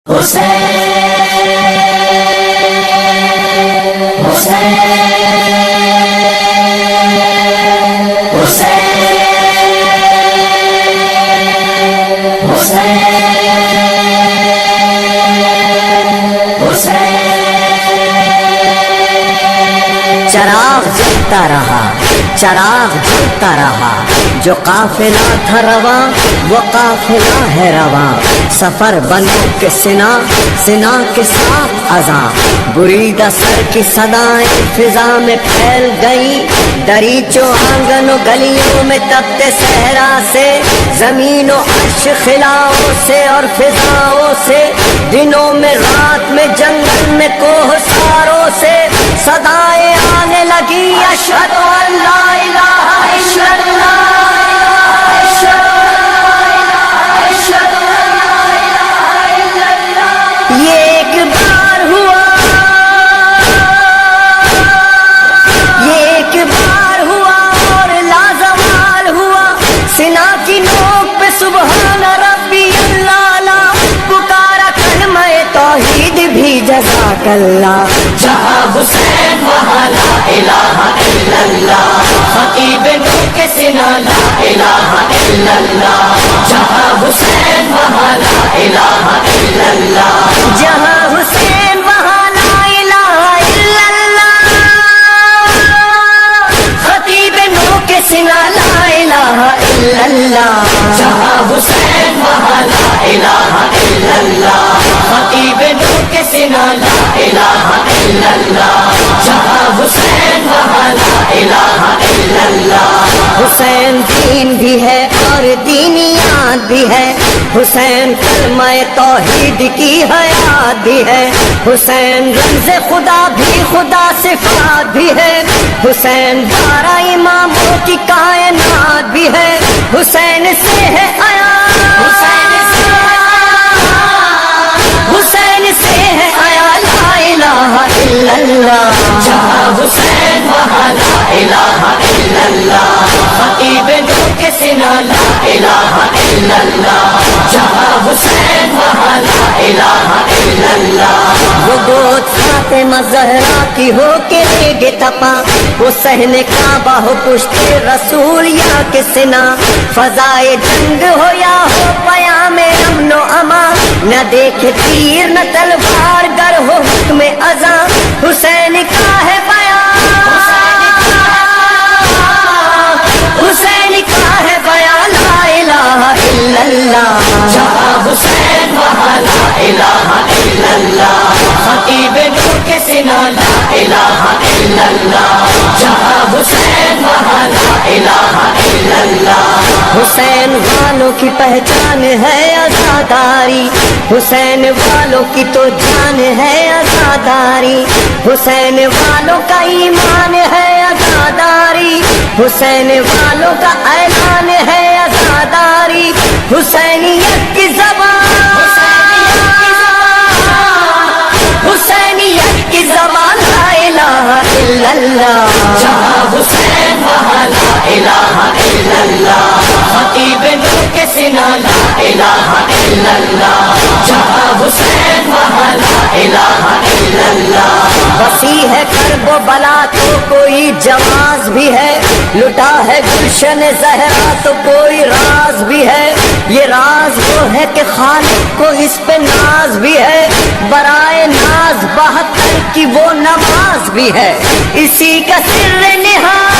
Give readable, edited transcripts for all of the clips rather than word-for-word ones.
چراغ جلتا رہا، چراغ جلتا رہا، جو قافلہ تھا رواں وہ قافلہ ہے رواں، سفر بنو کے سنا، سنا کے ساتھ اذاں، بریدہ سر کی صدائیں فضا میں پھیل گئی، دریچوں آنگن و گلیوں میں تپتے صحرا سے، زمین و عرش خلاؤں سے اور فضاؤں سے، دنوں میں رات میں جنگل میں کوہ ساروں سے، صدائیں آنے لگی اشہد ان لا الہ الا اللہ، اشہد ان لا الہ الا اللہ۔ یہ ایک بار ہوا، یہ ایک بار ہوا اور لازوال ہوا، سنا کی نوک پہ سبحان ربی اللہ، پکارا کلمہ توحید بھی جزاک اللہ، جہاں حسین وہاں لا الہ الا اللہ، خطیب نور کے سنا لا الہ الا اللہ، جہاں حسین وہاں لا الہ الا اللہ، جہاں حسین وہاں لا الہ الا اللہ، خطیب نو کے سنا لا الہ الا اللہ، جہاں حسین وہاں لا الہ الا اللہ، خطیب نور کے سنا لا الہ الا اللہ، جہاں حسین وہاں لا الہ الا اللہ۔ حسین دین بھی ہے اور دینیات بھی ہے، حسین کلمہ توحید کی حیات بھی ہے، حسین رمز خدا بھی خدا صفات بھی ہے، حسین 12 اماموں کی کائنات بھی ہے، حسین سے ہے آیا، حسین سے ہے آیا لا الہ الا اللہ، جہاں حسین وہاں لا الہ الا اللہ، خطیب نور کے سنا لا الہ الا اللہ، جہاں حسین وہاں لا الہ الا اللہ۔ وہ گود فاطمہ زہرا کی ہو کے لے گے تپا، وہ صحن کعبہ ہو پشت رسول یا کے سنا، فضائے جنگ ہو یا ہو پیام امن و امان، نہ دیکھے تیر نہ تلوار گر ہو حکم اذاں، حسین کا ہے بیان، حسین کا ہے بیان لا الہ الا اللہ، جہاں حسین وہاں لا الہ الا اللہ، خطیب نور کے سنا لا الہ الا اللہ، جہاں حسین وہاں لا الہ الا اللہ۔ حسین والوں کی پہچان ہے عزاداری، حسین والوں کی تو جان ہے عزاداری، حسین والوں کا ایمان ہے عزاداری، حسین والوں کا اعلان ہے عزاداری، حسینیت کی زبان، حسینیت کی زبان لا الہ الا اللہ، جہاں حسین وہاں لا الہ الا اللہ، خطیب نور کے سنا لا الہ الا اللہ، جہاں حسین وہاں لا الہ الا اللہ۔ وسیع ہے کرب و بلا تو کوئی جواز بھی ہے، لٹا ہے گلشن زہرا تو کوئی راز بھی ہے، یہ راز وہ ہے کہ خالق کو اس پہ ناز بھی ہے، برائے ناز 72 کی وہ نماز بھی ہے، اسی کا سر نہاد،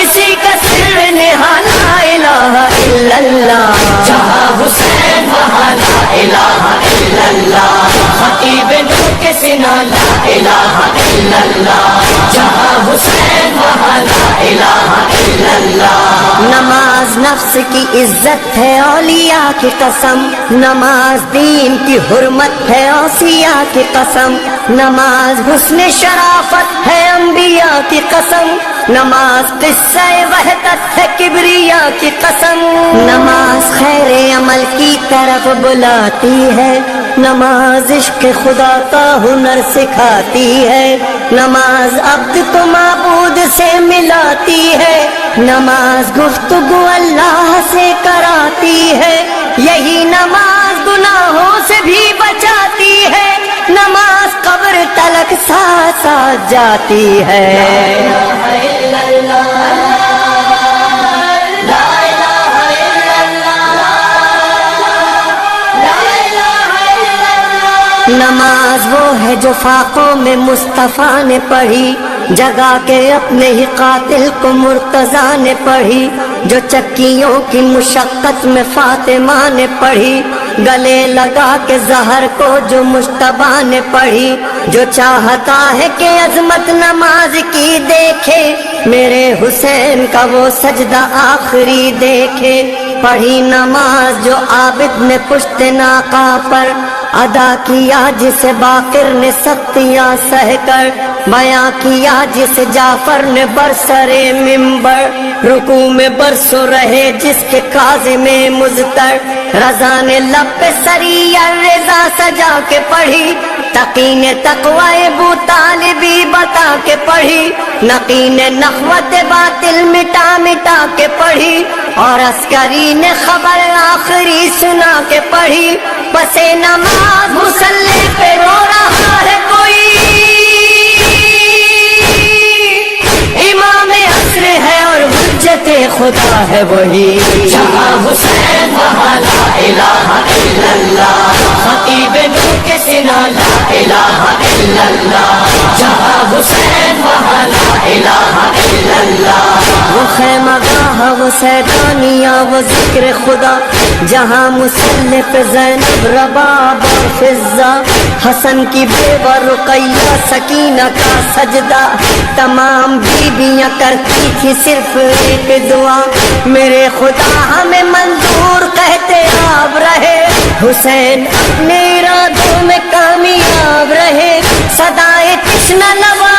اسی کا سر نہاد لا الہ الا اللہ، جہاں حسین وہاں لا الہ الا اللہ، خطیب نور کے سنا لا الہ الا اللہ، جہاں حسین وہاں لا الہ الا اللہ۔ نماز نفس کی عزت ہے اولیاء کی قسم، نماز دین کی حرمت ہے اوصیاء کی قسم، نماز حسن شرافت ہے انبیاء کی قسم، نماز قصہ وحدت ہے کبریا کی قسم، نماز خیر عمل کی طرف بلاتی ہے، نماز عشق خدا کا ہنر سکھاتی ہے، نماز عبد کو معبود سے ملاتی ہے، نماز گفتگو اللہ سے کراتی ہے، یہی نماز گناہوں سے بھی بچاتی ہے، نماز قبر تلک ساتھ ساتھ جاتی ہے۔ نماز وہ ہے جو فاقوں میں مصطفیٰ نے پڑھی، جگا کے اپنے ہی قاتل کو مرتضیٰ نے پڑھی، جو چکیوں کی مشقت میں فاطمہ نے پڑھی، گلے لگا کے زہر کو جو مجتبیٰ نے پڑھی، جو چاہتا ہے کہ عظمت نماز کی دیکھے، میرے حسین کا وہ سجدہ آخری دیکھے۔ پڑھی نماز جو عابد نے پشت ناقہ پر، ادا کیا جسے باقر نے سختیاں سہ کر، بیاں کیا جسے جعفر نے برسرے منبر، رکوع میں برسوں رہے جس کے کاظم مضطر، رضا نے لب پہ سری رضا سجا کے پڑھی، تقی نے تقوی ابو طالبی بتا کے پڑھی، نقی نے نخوت باطل مٹا مٹا کے پڑھی، اور عسکری نے خبر آخری سنا کے پڑھی۔ پس نماز مصلی پہ رو رہا ہے کوئی، امام عصر ہے اور حجت خدا ہے وہی، جہاں حسین وہاں لا الہ الا اللہ، خطیب نور کے سنا لا الہ الا اللہ، جہاں حسین وہاں لا الہ الا اللہ، وہ خیمہ گاہ وہ سیدانیہ وہ ذکر خدا، جہاں مصلی پہ زینب رباب اور فضہ، حسن کی بیوہ رقیہ سکینہ کا سجدہ، تمام بیویاں کرتی تھی صرف ایک دعا، میرے خدا ہمیں منظور کہتے آپ رہے، حسین اپنے ارادوں میں کامیاب رہے، صدائے تشنہ لبا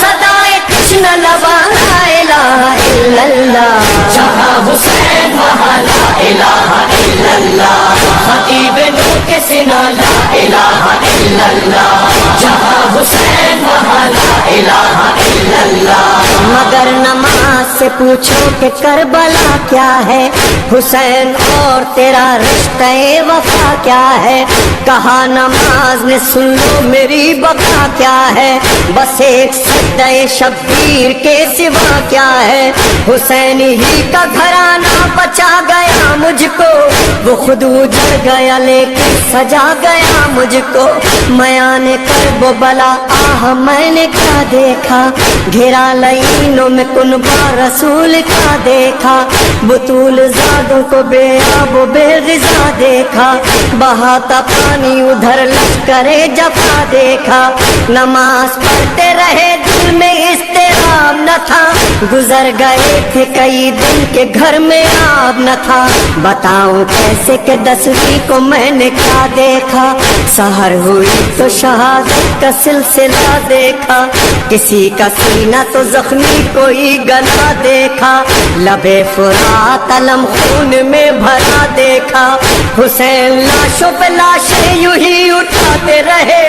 صدائے تشنہ لبا لا الہ الا اللہ، جہاں حسین وہاں لا الہ الا اللہ، خطیب نور کے سنا لا الہ الا اللہ، جہاں حسین وہاں لا الہ الا اللہ، مگر نماز سے پوچھو کہ کربلا کیا ہے، حسین اور تیرا رشتہ وفا کیا ہے، کہا نماز نے سن لو میری بقا کیا ہے، بس ایک سجدہ شبیر کے سوا کیا ہے، حسین ہی کا گھرانہ بچا گیا مجھ کو، وہ خود اجڑ گیا لیکن سجا گیا مجھ کو، میان کرب و بلا آہ میں نے کیا دیکھا، گھرا لعینوں میں کنبہ رسول کا دیکھا، بطول زادوں کو بے آب و بے غذا دیکھا، بہاتا پانی ادھر لشکر جفا دیکھا، نماز پڑھتے رہے دل میں اضطراب نہ تھا، گزر گئے تھے کئی دن کے گھر میں آب نہ تھا، بتاؤں کیسے کہ 10ویں کو میں نے کیا دیکھا، سحر ہوئی تو شہادت کا سلسلہ دیکھا، کسی کا سینہ تو زخمی کوئی گلا دیکھا، لبے فرات علم خون میں بھرا دیکھا، حسین لاشوں پہ لاشیں یوں ہی اٹھاتے رہے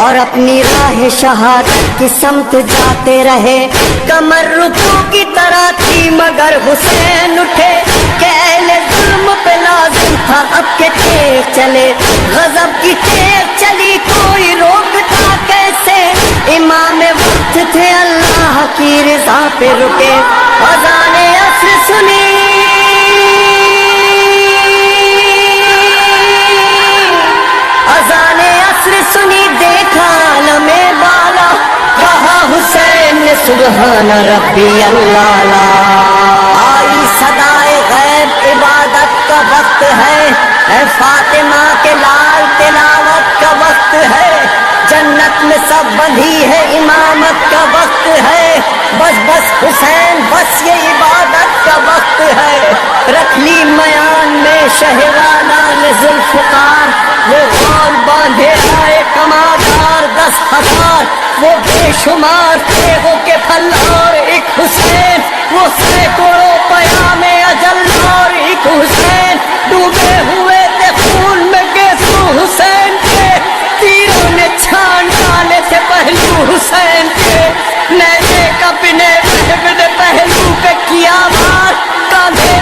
اور اپنی راہ شہادت کی سمت جاتے رہے، کمر رکوع کی طرح تھی مگر حسین اٹھے کہ اہل ظلم پہ لازم تھا اب کے تیز چلے، غضب کی تیز چلی کوئی روکتا کیسے، امام وقت تھے اللہ کی رضا پہ رکے، اذان عصر سنی اذان عصر سنی، دیکھا عالم بالا، کہا حسین نے سبحان ربی اللہ، آئی صدائے غیب عبادت کا وقت ہے، اے فاطمہ کے لال تلاوت کا وقت ہے، جنت میں سب بندھی ہے امامت کا وقت ہے، بس بس حسین بس یہ عبادت کا وقت ہے، رکھ لی میان میں شہوانان ذوالفقار، وہ غول باندھے آئے کمادار 10,000، وہ بے شمار تیغوں کے پھل اور ایک حسین، وہ سینکڑوں پیام اجل اور ایک حسین، ڈوبے ہوئے تھے خون میں گیسو حسین کے، تیروں نے چھان ڈالے تھے پہلو حسین کے، نیزے کا بنے بہن پہلو پہ کیا وار، کاندھے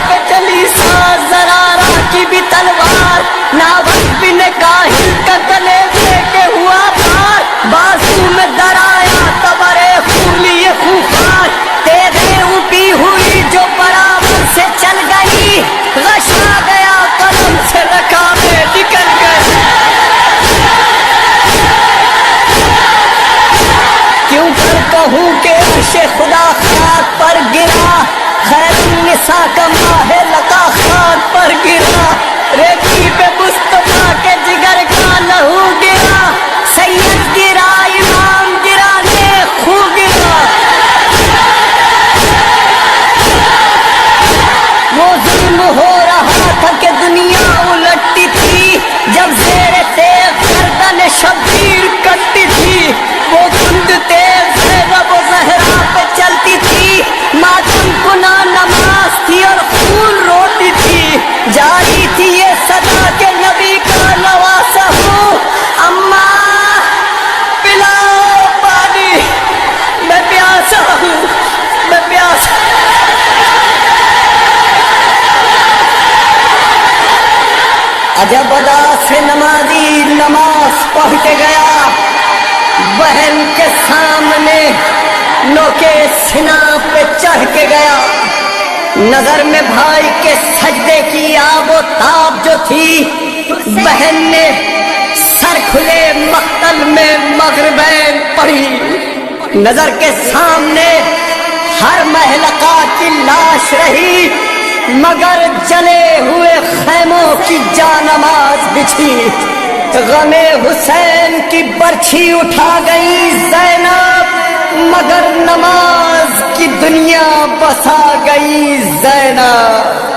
عرش خدا خاک پر گرا، خیر النساء کا ماہ لقا خاک پر گرا، ریتی پہ مصطفیٰ کے جگر کا لہو گرا، سید گرا امام گرا نیک خو گرا۔ وہ ظلم ہو رہا تھا کہ دنیا الٹتی تھی، جب زیر تیغ گردن شبیر کٹتی تھی، وہ دھند تیز زینب و زہرا پہ چلتی تھی، ماتم کنا نماز تھی اور خون روتی تھی، جاری تھی یہ صدا کہ نبی کا نواسہ ہوں، اماں پلاؤ پانی، میں پیاسا ہوں، میں پیاسا۔ عجب ادا سے نمازی نماز پڑھ کے گیا، بہن کے سامنے نوکے سنا پہ چڑھ کے گیا، نظر میں بھائی کے سجدے کی آب و تاب جو تھی، بہن نے سر کھلے مقتل میں مغربین پڑھی، نظر کے سامنے ہر مہلکہ کی لاش رہی، مگر جلے ہوئے خیموں کی جانماز بچھی، غم حسین کی برچھی اٹھا گئی زینب، مگر نماز کی دنیا بسا گئی زینب۔